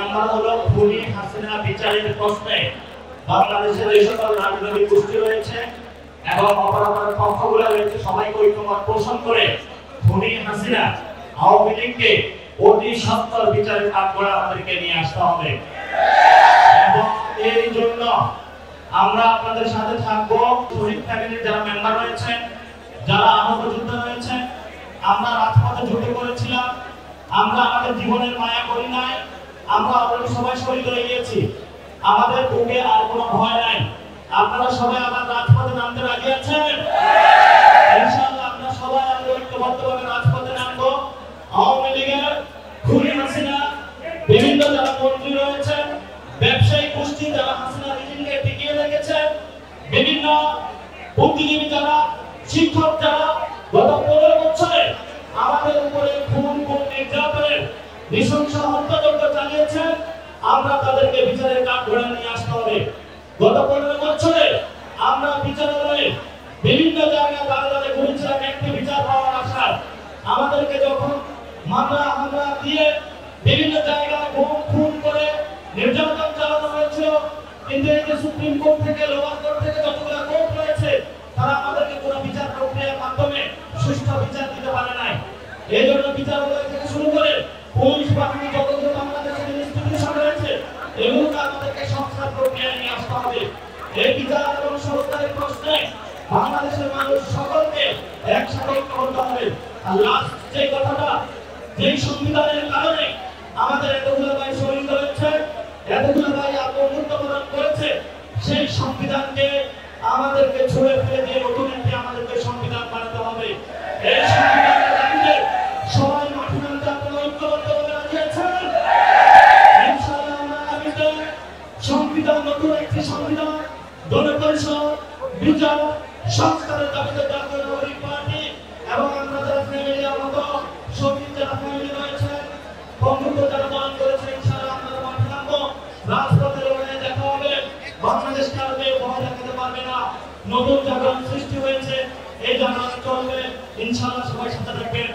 Number হলো খুনি হাসিনা বিচারের প্রশ্নে বাংলাদেশের যে সকল রাজনৈতিক গোষ্ঠী রয়েছে এবং অপরাধের পক্ষগুলো রয়েছে সবাইকে ঐক্যমত পোষণ করে খুনি হাসিনা আওয়ামী লীগকে অতি সত্বর বিচারের কাঠগড়ায় আমাদেরকে নিয়ে আসতে হবে। এবং এই জন্য আমরা আপনাদের সাথে থাকবো। শহীদ ফ্যামিলির যারা মেম্বার রয়েছেন, যারা আহত যোদ্ধা রয়েছেন, আমরা রাজপথে যুদ্ধ করেছিলাম, আমরা আমাদের জীবনের মায়া করি নাই, আমরা অলরেডি সবাই শহীদ হয়ে গিয়েছি, আমাদের বুকে আর কোনো ভয় নাই। আপনারা সবাই আবার রাজপথে নামতে রাজি আছেন? ইনশাআল্লাহ আমরা সবাই ঐক্যবদ্ধভাবে রাজপথে নামবো। আওয়ামী লীগের খুনি হাসিনা বিভিন্ন যারা মন্ত্রী রয়েছেন, ব্যবসায়ী গোষ্ঠী যারা হাসিনা রেজিমকে টিকিয়ে রেখেছেন, বিভিন্ন বুদ্ধিজীবী যারা, শিক্ষক যারা গত 15 বছরে আমাদের উপরে খুন নির্যাতনের নৃশংস হত্যাযজ্ঞ চালিয়েছেন, আমরা তাদেরকে বিচারের কাঠগড়ায় নিয়ে আসতে হবে। গত 15 বছরে আমরা বিচারালয়ে বিভিন্ন জায়গায় দাঁড়িয়ে ঘুরেছিলাম একটি বিচার পাওয়ার আশায়। আমাদেরকে যখন মামলা দিয়ে বিভিন্ন জায়গায় খুন করে নির্যাতন চালানো হয়েছিল, কিন্তু এই যে সুপ্রিম কোর্ট থেকে, লোয়ার কোর্ট থেকে যতগুলো কোর্ট রয়েছে, তারা আমাদেরকে কোনো বিচার প্রক্রিয়ার মাধ্যমে সুষ্ঠু বিচার দিতে পারে নাই। এই জন্য বিচারালয় থেকে শুরু করে পুলিশ বাহিনী যতগুলো বাংলাদেশের ইনস্টিটিউশন রয়েছে, এগুলোকে আমাদেরকে সংস্কার প্রক্রিয়ায় নিয়ে আসতে হবে। এই বিচার এবং সংস্কারের প্রশ্নে বাংলাদেশের মানুষ সকলকে একসাথে ঐক্যবদ্ধ হবে। আর লাস্ট যে কথাটা, যেই সংবিধানের কারণে আমাদের এতগুলো ভাই শহীদ হয়েছে, এতগুলো ভাই আত্মমূল্যবরণ করেছে, সেই সংবিধানকে আমাদেরকে ছুঁড়ে ফেলে দিয়ে নতুন একটি আমাদেরকে সংবিধান বানাতে হবে। এই সংবিধানের দাবিতে সবাই মাঠে নামতে আপনারা ঐক্যবদ্ধভাবে রাজি আছেন? ইনশাআল্লাহ আমরা আগামীতে সংবিধান, নতুন একটি সংবিধান, গণপরিষদ, বিচার, সংস্কারের দাবিতে জাতীয় নাগরিক পার্টি এবং আমরা যারা ফ্যামিলি, আমাদের শহীদ যারা ফ্যামিলি রয়েছে, বন্ধুত্ব যারা দান করেছে, ইনশাআল্লাহ আমরা মাঠে নামবো। রাজপথে লড়াইয়ে দেখা হবে। বাংলাদেশকে আর কেউ ভয় দেখাতে পারবে না। নতুন জাগরণ সৃষ্টি হয়েছে, এই জাগরণ চলবে। ইনশাআল্লাহ সবাই সাথে থাকবেন।